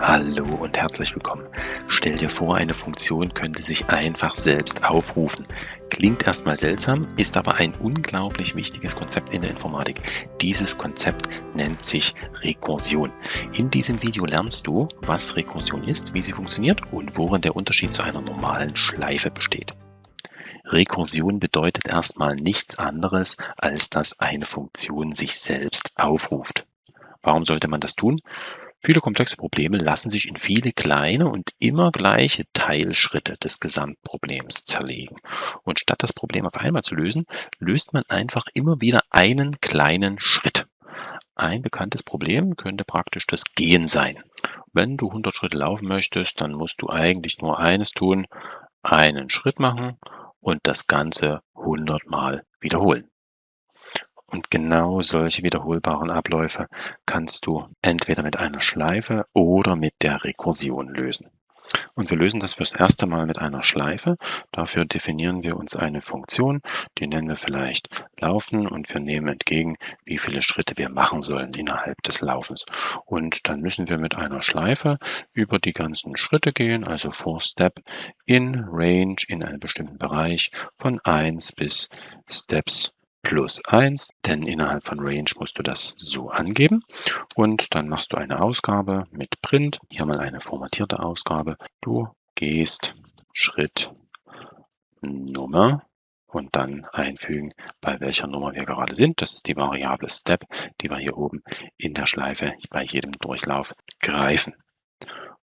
Hallo und herzlich willkommen. Stell dir vor, eine Funktion könnte sich einfach selbst aufrufen. Klingt erstmal seltsam, ist aber ein unglaublich wichtiges Konzept in der Informatik. Dieses Konzept nennt sich Rekursion. In diesem Video lernst du, was Rekursion ist, wie sie funktioniert und worin der Unterschied zu einer normalen Schleife besteht. Rekursion bedeutet erstmal nichts anderes, als dass eine Funktion sich selbst aufruft. Warum sollte man das tun? Viele komplexe Probleme lassen sich in viele kleine und immer gleiche Teilschritte des Gesamtproblems zerlegen. Und statt das Problem auf einmal zu lösen, löst man einfach immer wieder einen kleinen Schritt. Ein bekanntes Problem könnte praktisch das Gehen sein. Wenn du 100 Schritte laufen möchtest, dann musst du eigentlich nur eines tun, einen Schritt machen und das Ganze 100 Mal wiederholen. Und genau solche wiederholbaren Abläufe kannst du entweder mit einer Schleife oder mit der Rekursion lösen. Und wir lösen das fürs erste Mal mit einer Schleife. Dafür definieren wir uns eine Funktion, die nennen wir vielleicht Laufen und wir nehmen entgegen, wie viele Schritte wir machen sollen innerhalb des Laufens. Und dann müssen wir mit einer Schleife über die ganzen Schritte gehen, also for Step in Range in einem bestimmten Bereich von 1 bis Steps plus 1, denn innerhalb von Range musst du das so angeben. Und dann machst du eine Ausgabe mit Print, hier mal eine formatierte Ausgabe. Du gehst Schritt Nummer und dann einfügen, bei welcher Nummer wir gerade sind. Das ist die Variable Step, die wir hier oben in der Schleife bei jedem Durchlauf greifen.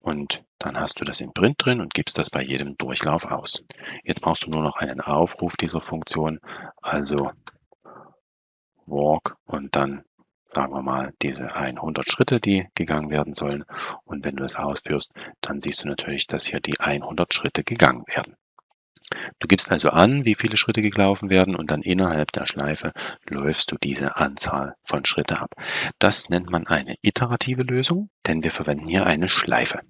Und dann hast du das in Print drin und gibst das bei jedem Durchlauf aus. Jetzt brauchst du nur noch einen Aufruf dieser Funktion, also Walk und dann sagen wir mal diese 100 Schritte, die gegangen werden sollen. Und wenn du es ausführst, dann siehst du natürlich, dass hier die 100 Schritte gegangen werden. Du gibst also an, wie viele Schritte gelaufen werden und dann innerhalb der Schleife läufst du diese Anzahl von Schritte ab. Das nennt man eine iterative Lösung, denn wir verwenden hier eine Schleife.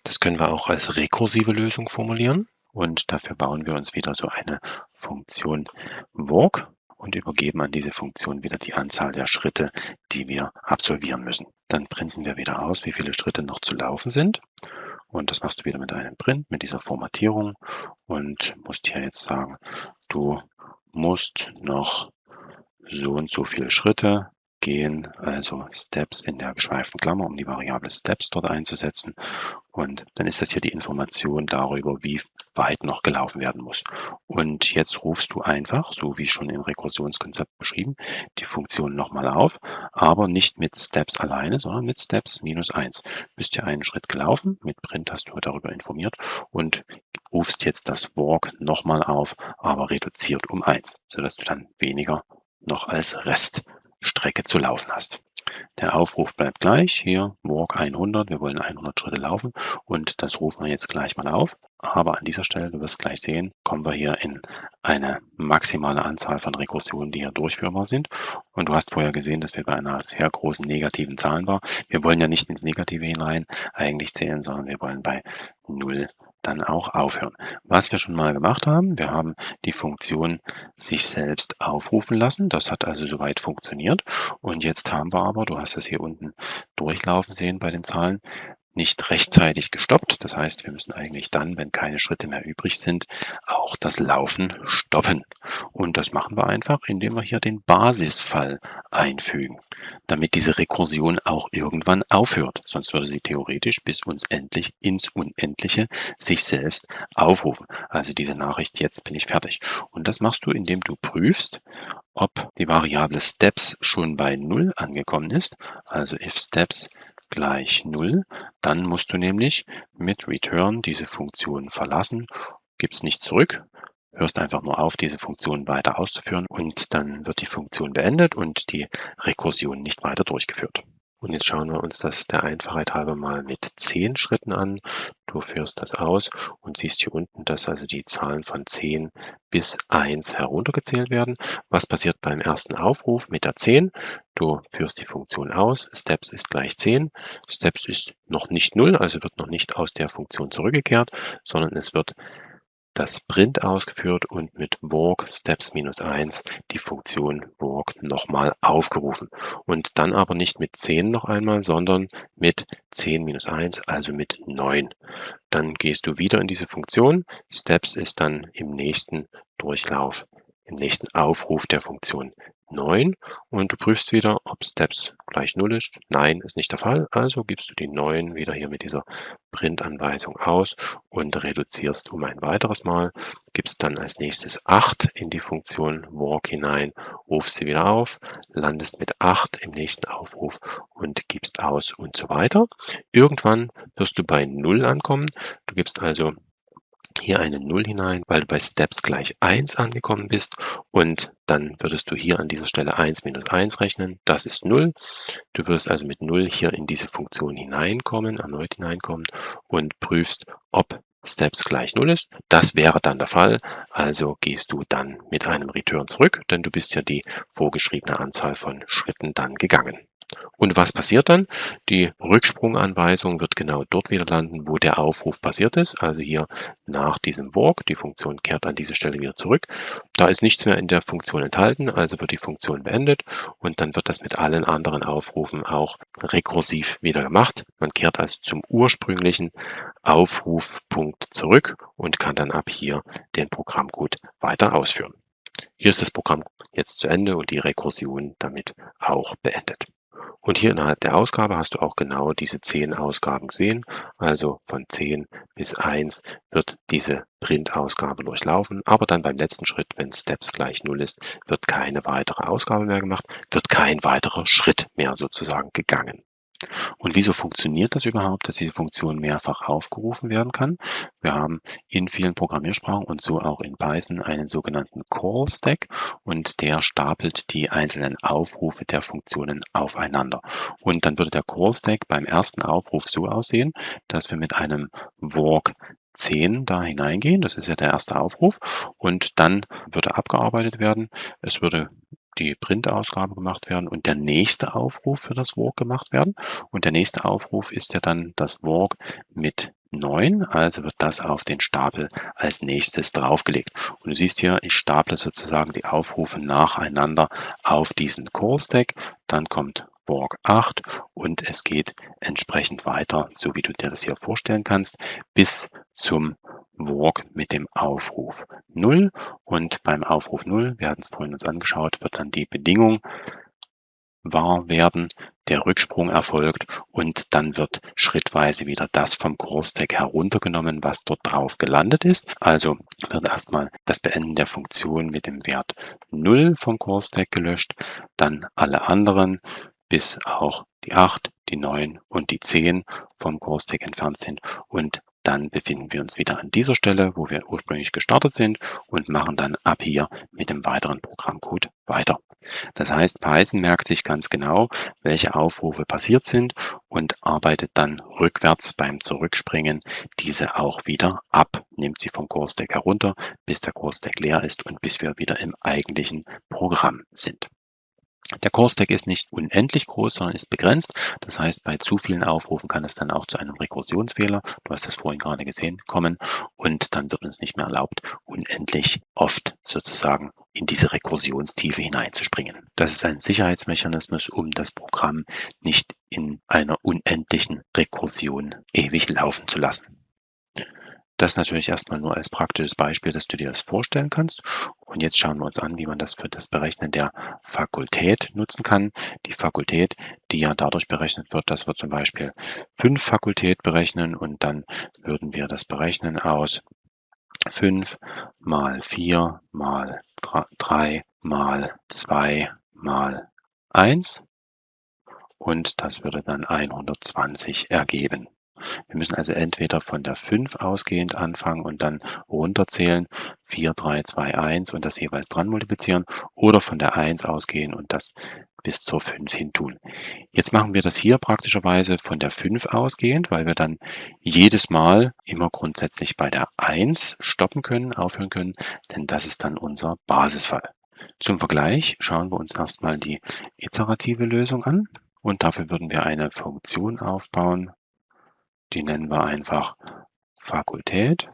Das können wir auch als rekursive Lösung formulieren und dafür bauen wir uns wieder so eine Funktion Walk und übergeben an diese Funktion wieder die Anzahl der Schritte, die wir absolvieren müssen. Dann printen wir wieder aus, wie viele Schritte noch zu laufen sind. Und das machst du wieder mit einem Print, mit dieser Formatierung und musst hier jetzt sagen, du musst noch so und so viele Schritte gehen, also Steps in der geschweiften Klammer, um die Variable Steps dort einzusetzen. Und dann ist das hier die Information darüber, wie weit noch gelaufen werden muss. Und jetzt rufst du einfach, so wie schon im Rekursionskonzept beschrieben, die Funktion nochmal auf, aber nicht mit Steps alleine, sondern mit Steps minus 1. Bist ja einen Schritt gelaufen, mit Print hast du darüber informiert und rufst jetzt das Walk nochmal auf, aber reduziert um 1, sodass du dann weniger noch als Reststrecke zu laufen hast. Der Aufruf bleibt gleich, hier Walk 100, wir wollen 100 Schritte laufen und das rufen wir jetzt gleich mal auf. Aber an dieser Stelle, du wirst gleich sehen, kommen wir hier in eine maximale Anzahl von Rekursionen, die hier durchführbar sind. Und du hast vorher gesehen, dass wir bei einer sehr großen negativen Zahl waren. Wir wollen ja nicht ins Negative hinein eigentlich zählen, sondern wir wollen bei 0 dann auch aufhören. Was wir schon mal gemacht haben, wir haben die Funktion sich selbst aufrufen lassen. Das hat also soweit funktioniert. Und jetzt haben wir aber, du hast es hier unten durchlaufen sehen bei den Zahlen, nicht rechtzeitig gestoppt. Das heißt, wir müssen eigentlich dann, wenn keine Schritte mehr übrig sind, auch das Laufen stoppen. Und das machen wir einfach, indem wir hier den Basisfall einfügen, damit diese Rekursion auch irgendwann aufhört. Sonst würde sie theoretisch bis uns endlich ins Unendliche sich selbst aufrufen. Also diese Nachricht, jetzt bin ich fertig. Und das machst du, indem du prüfst, ob die Variable Steps schon bei 0 angekommen ist. Also if Steps gleich 0, dann musst du nämlich mit Return diese Funktion verlassen, gibst nicht zurück, hörst einfach nur auf, diese Funktion weiter auszuführen und dann wird die Funktion beendet und die Rekursion nicht weiter durchgeführt. Und jetzt schauen wir uns das der Einfachheit halber mal mit 10 Schritten an. Du führst das aus und siehst hier unten, dass also die Zahlen von 10 bis 1 heruntergezählt werden. Was passiert beim ersten Aufruf mit der 10? Du führst die Funktion aus, Steps ist gleich 10. Steps ist noch nicht 0, also wird noch nicht aus der Funktion zurückgekehrt, sondern es wird das Print ausgeführt und mit walk steps -1 die Funktion walk nochmal aufgerufen. Und dann aber nicht mit 10 noch einmal, sondern mit 10 -1, also mit 9. Dann gehst du wieder in diese Funktion. Steps ist dann im nächsten Durchlauf, im nächsten Aufruf der Funktion 9 und du prüfst wieder, ob Steps gleich 0 ist. Nein, ist nicht der Fall. Also gibst du die 9 wieder hier mit dieser Print-Anweisung aus und reduzierst um ein weiteres Mal. Gibst dann als nächstes 8 in die Funktion walk hinein, rufst sie wieder auf, landest mit 8 im nächsten Aufruf und gibst aus und so weiter. Irgendwann wirst du bei 0 ankommen. Du gibst also hier eine 0 hinein, weil du bei Steps gleich 1 angekommen bist und dann würdest du hier an dieser Stelle 1 minus 1 rechnen, das ist 0. Du wirst also mit 0 hier in diese Funktion hineinkommen, erneut hineinkommen und prüfst, ob Steps gleich 0 ist. Das wäre dann der Fall, also gehst du dann mit einem Return zurück, denn du bist ja die vorgeschriebene Anzahl von Schritten dann gegangen. Und was passiert dann? Die Rücksprunganweisung wird genau dort wieder landen, wo der Aufruf passiert ist, also hier nach diesem walk. Die Funktion kehrt an diese Stelle wieder zurück. Da ist nichts mehr in der Funktion enthalten, also wird die Funktion beendet und dann wird das mit allen anderen Aufrufen auch rekursiv wieder gemacht. Man kehrt also zum ursprünglichen Aufrufpunkt zurück und kann dann ab hier den Programmcode weiter ausführen. Hier ist das Programm jetzt zu Ende und die Rekursion damit auch beendet. Und hier innerhalb der Ausgabe hast du auch genau diese 10 Ausgaben gesehen. Also von 10 bis 1 wird diese Print-Ausgabe durchlaufen. Aber dann beim letzten Schritt, wenn Steps gleich 0 ist, wird keine weitere Ausgabe mehr gemacht, wird kein weiterer Schritt mehr sozusagen gegangen. Und wieso funktioniert das überhaupt, dass diese Funktion mehrfach aufgerufen werden kann? Wir haben in vielen Programmiersprachen und so auch in Python einen sogenannten Call Stack und der stapelt die einzelnen Aufrufe der Funktionen aufeinander. Und dann würde der Call Stack beim ersten Aufruf so aussehen, dass wir mit einem walk 10 da hineingehen, das ist ja der erste Aufruf, und dann würde abgearbeitet werden. Es würde die Print-Ausgabe gemacht werden und der nächste Aufruf für das walk gemacht werden. Und der nächste Aufruf ist ja dann das walk mit 9, also wird das auf den Stapel als nächstes draufgelegt. Und du siehst hier, ich staple sozusagen die Aufrufe nacheinander auf diesen Call-Stack. Dann kommt walk 8 und es geht entsprechend weiter, so wie du dir das hier vorstellen kannst, bis zum walk mit dem Aufruf 0. Und beim Aufruf 0, wir hatten es vorhin uns angeschaut, wird dann die Bedingung wahr werden, der Rücksprung erfolgt und dann wird schrittweise wieder das vom Call-Stack heruntergenommen, was dort drauf gelandet ist. Also wird erstmal das Beenden der Funktion mit dem Wert 0 vom Call-Stack gelöscht, dann alle anderen, bis auch die 8, die 9 und die 10 vom Call-Stack entfernt sind und dann befinden wir uns wieder an dieser Stelle, wo wir ursprünglich gestartet sind und machen dann ab hier mit dem weiteren Programmcode weiter. Das heißt, Python merkt sich ganz genau, welche Aufrufe passiert sind und arbeitet dann rückwärts beim Zurückspringen diese auch wieder ab, nimmt sie vom Core-Stack herunter, bis der Core-Stack leer ist und bis wir wieder im eigentlichen Programm sind. Der Core-Stack ist nicht unendlich groß, sondern ist begrenzt. Das heißt, bei zu vielen Aufrufen kann es dann auch zu einem Rekursionsfehler, du hast das vorhin gerade gesehen, kommen und dann wird uns nicht mehr erlaubt, unendlich oft sozusagen in diese Rekursionstiefe hineinzuspringen. Das ist ein Sicherheitsmechanismus, um das Programm nicht in einer unendlichen Rekursion ewig laufen zu lassen. Das natürlich erstmal nur als praktisches Beispiel, dass du dir das vorstellen kannst. Und jetzt schauen wir uns an, wie man das für das Berechnen der Fakultät nutzen kann. Die Fakultät, die ja dadurch berechnet wird, dass wir zum Beispiel 5 Fakultät berechnen und dann würden wir das berechnen aus 5 mal 4 mal 3 mal 2 mal 1 und das würde dann 120 ergeben. Wir müssen also entweder von der 5 ausgehend anfangen und dann runterzählen, 4, 3, 2, 1 und das jeweils dran multiplizieren oder von der 1 ausgehen und das bis zur 5 hin tun. Jetzt machen wir das hier praktischerweise von der 5 ausgehend, weil wir dann jedes Mal immer grundsätzlich bei der 1 stoppen können, aufhören können, denn das ist dann unser Basisfall. Zum Vergleich schauen wir uns erstmal die iterative Lösung an und dafür würden wir eine Funktion aufbauen, die nennen wir einfach Fakultät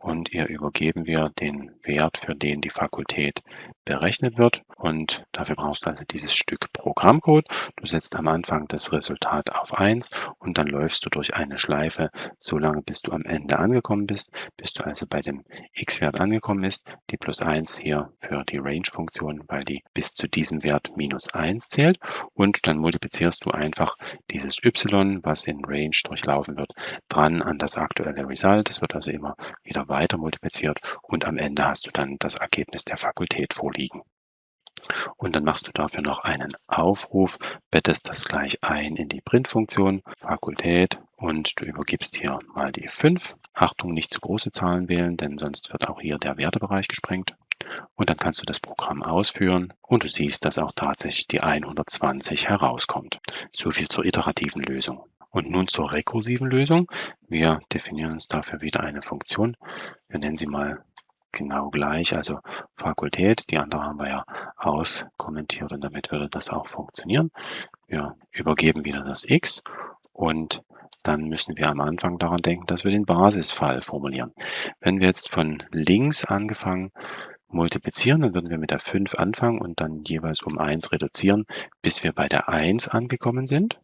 und ihr übergeben wir den Wert, für den die Fakultät berechnet wird. Und dafür brauchst du also dieses Stück Programmcode. Du setzt am Anfang das Resultat auf 1 und dann läufst du durch eine Schleife so lange, bis du am Ende angekommen bist, bis du also bei dem x-Wert angekommen bist. Die plus 1 hier für die Range-Funktion, weil die bis zu diesem Wert minus 1 zählt. Und dann multiplizierst du einfach dieses y, was in Range durchlaufen wird, dran an das aktuelle Result. Es wird also immer wieder weiter multipliziert und am Ende hast du dann das Ergebnis der Fakultät vorliegen. Und dann machst du dafür noch einen Aufruf, bettest das gleich ein in die Print-Funktion, Fakultät, und du übergibst hier mal die 5. Achtung, nicht zu große Zahlen wählen, denn sonst wird auch hier der Wertebereich gesprengt. Und dann kannst du das Programm ausführen und du siehst, dass auch tatsächlich die 120 herauskommt. So viel zur iterativen Lösung. Und nun zur rekursiven Lösung. Wir definieren uns dafür wieder eine Funktion. Wir nennen sie mal genau gleich, also Fakultät. Die andere haben wir ja auskommentiert und damit würde das auch funktionieren. Wir übergeben wieder das x und dann müssen wir am Anfang daran denken, dass wir den Basisfall formulieren. Wenn wir jetzt von links angefangen multiplizieren, dann würden wir mit der 5 anfangen und dann jeweils um 1 reduzieren, bis wir bei der 1 angekommen sind.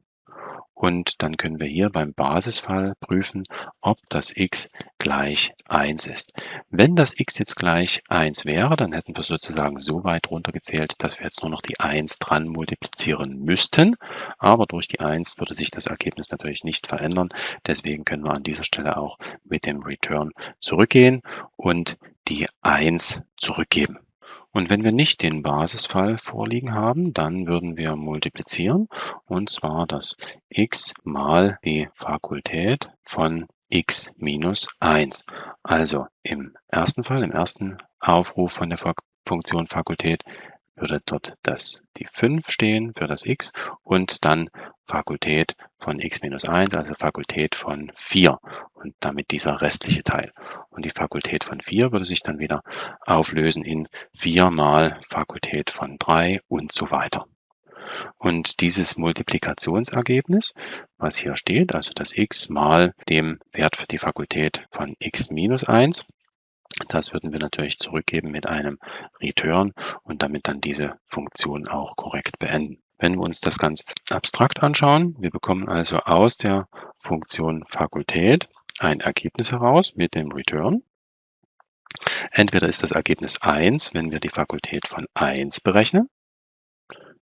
Und dann können wir hier beim Basisfall prüfen, ob das x gleich 1 ist. Wenn das x jetzt gleich 1 wäre, dann hätten wir sozusagen so weit runtergezählt, dass wir jetzt nur noch die 1 dran multiplizieren müssten. Aber durch die 1 würde sich das Ergebnis natürlich nicht verändern. Deswegen können wir an dieser Stelle auch mit dem Return zurückgehen und die 1 zurückgeben. Und wenn wir nicht den Basisfall vorliegen haben, dann würden wir multiplizieren, und zwar das x mal die Fakultät von x minus 1. Also im ersten Fall, im ersten Aufruf von der Funktion Fakultät, würde dort die 5 stehen für das x und dann Fakultät von x minus 1, also Fakultät von 4 und damit dieser restliche Teil. Und die Fakultät von 4 würde sich dann wieder auflösen in 4 mal Fakultät von 3 und so weiter. Und dieses Multiplikationsergebnis, was hier steht, also das x mal dem Wert für die Fakultät von x minus 1, das würden wir natürlich zurückgeben mit einem Return und damit dann diese Funktion auch korrekt beenden. Wenn wir uns das ganz abstrakt anschauen, wir bekommen also aus der Funktion Fakultät ein Ergebnis heraus mit dem Return. Entweder ist das Ergebnis 1, wenn wir die Fakultät von 1 berechnen.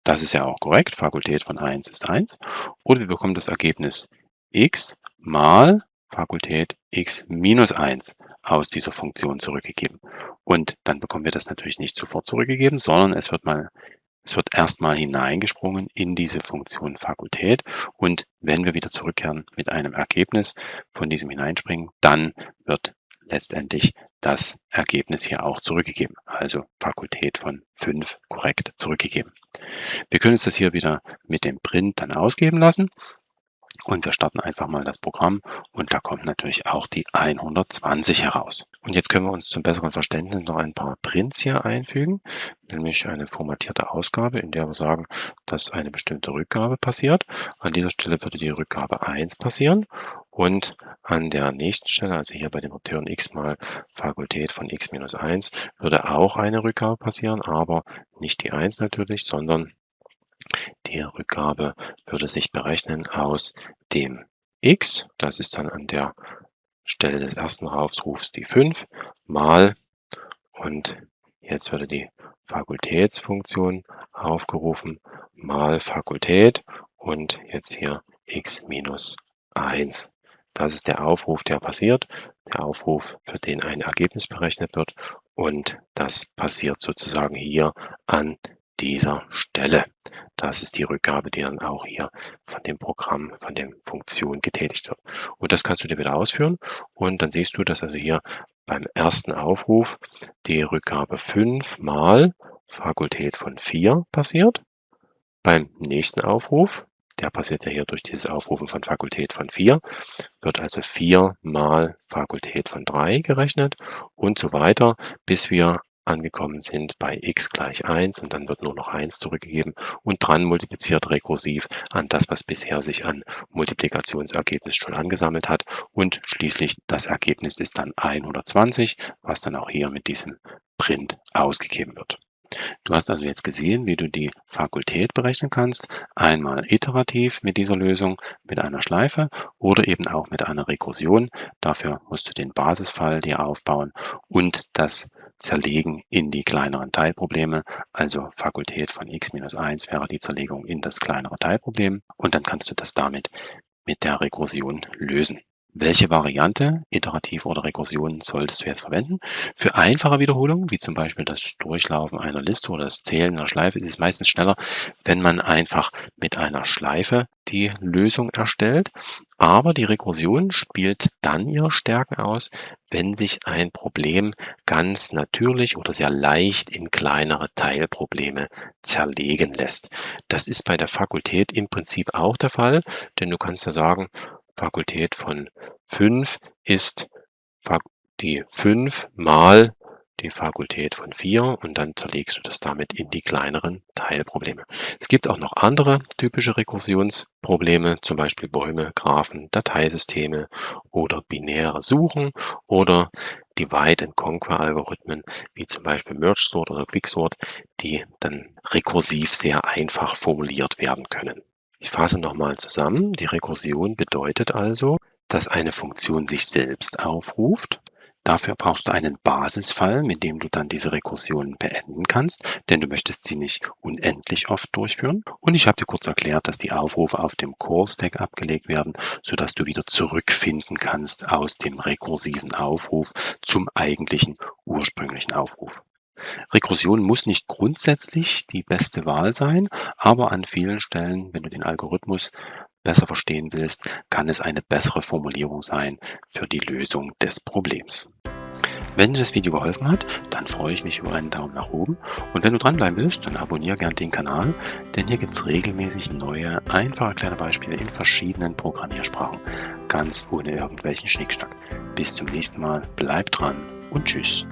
Das ist ja auch korrekt, Fakultät von 1 ist 1. Oder wir bekommen das Ergebnis x mal Fakultät x minus 1 aus dieser Funktion zurückgegeben. Und dann bekommen wir das natürlich nicht sofort zurückgegeben, sondern es wird erstmal hineingesprungen in diese Funktion Fakultät. Und wenn wir wieder zurückkehren mit einem Ergebnis von diesem Hineinspringen, dann wird letztendlich das Ergebnis hier auch zurückgegeben. Also Fakultät von 5 korrekt zurückgegeben. Wir können uns das hier wieder mit dem Print dann ausgeben lassen. Und wir starten einfach mal das Programm und da kommt natürlich auch die 120 heraus. Und jetzt können wir uns zum besseren Verständnis noch ein paar Prints hier einfügen, nämlich eine formatierte Ausgabe, in der wir sagen, dass eine bestimmte Rückgabe passiert. An dieser Stelle würde die Rückgabe 1 passieren und an der nächsten Stelle, also hier bei dem Return x mal Fakultät von x minus 1, würde auch eine Rückgabe passieren, aber nicht die 1 natürlich, sondern die Rückgabe würde sich berechnen aus dem x, das ist dann an der Stelle des ersten Aufrufs die 5, mal, und jetzt würde die Fakultätsfunktion aufgerufen, mal Fakultät und jetzt hier x minus 1. Das ist der Aufruf, der passiert, der Aufruf, für den ein Ergebnis berechnet wird, und das passiert sozusagen hier an dieser Stelle. Das ist die Rückgabe, die dann auch hier von dem Programm, von der Funktion getätigt wird. Und das kannst du dir wieder ausführen und dann siehst du, dass also hier beim ersten Aufruf die Rückgabe 5 mal Fakultät von 4 passiert. Beim nächsten Aufruf, der passiert ja hier durch dieses Aufrufen von Fakultät von 4, wird also 4 mal Fakultät von 3 gerechnet und so weiter, bis wir angekommen sind bei x gleich 1 und dann wird nur noch 1 zurückgegeben und dran multipliziert rekursiv an das, was bisher sich an Multiplikationsergebnis schon angesammelt hat und schließlich das Ergebnis ist dann 120, was dann auch hier mit diesem Print ausgegeben wird. Du hast also jetzt gesehen, wie du die Fakultät berechnen kannst. Einmal iterativ mit dieser Lösung, mit einer Schleife oder eben auch mit einer Rekursion. Dafür musst du den Basisfall dir aufbauen und das zerlegen in die kleineren Teilprobleme. Also Fakultät von x minus 1 wäre die Zerlegung in das kleinere Teilproblem und dann kannst du das damit mit der Rekursion lösen. Welche Variante, iterativ oder Rekursion, solltest du jetzt verwenden? Für einfache Wiederholungen, wie zum Beispiel das Durchlaufen einer Liste oder das Zählen einer Schleife, ist es meistens schneller, wenn man einfach mit einer Schleife die Lösung erstellt. Aber die Rekursion spielt dann ihre Stärken aus, wenn sich ein Problem ganz natürlich oder sehr leicht in kleinere Teilprobleme zerlegen lässt. Das ist bei der Fakultät im Prinzip auch der Fall, denn du kannst ja sagen, Fakultät von 5 ist die 5 mal die Fakultät von 4 und dann zerlegst du das damit in die kleineren Teilprobleme. Es gibt auch noch andere typische Rekursionsprobleme, zum Beispiel Bäume, Graphen, Dateisysteme oder binäre Suchen oder Divide and Conquer Algorithmen, wie zum Beispiel Merge Sort oder Quicksort, die dann rekursiv sehr einfach formuliert werden können. Ich fasse nochmal zusammen. Die Rekursion bedeutet also, dass eine Funktion sich selbst aufruft. Dafür brauchst du einen Basisfall, mit dem du dann diese Rekursion beenden kannst, denn du möchtest sie nicht unendlich oft durchführen. Und ich habe dir kurz erklärt, dass die Aufrufe auf dem Core-Stack abgelegt werden, sodass du wieder zurückfinden kannst aus dem rekursiven Aufruf zum eigentlichen ursprünglichen Aufruf. Rekursion muss nicht grundsätzlich die beste Wahl sein, aber an vielen Stellen, wenn du den Algorithmus besser verstehen willst, kann es eine bessere Formulierung sein für die Lösung des Problems. Wenn dir das Video geholfen hat, dann freue ich mich über einen Daumen nach oben und wenn du dranbleiben willst, dann abonniere gern den Kanal, denn hier gibt es regelmäßig neue, einfache kleine Beispiele in verschiedenen Programmiersprachen, ganz ohne irgendwelchen Schnickschnack. Bis zum nächsten Mal, bleib dran und tschüss.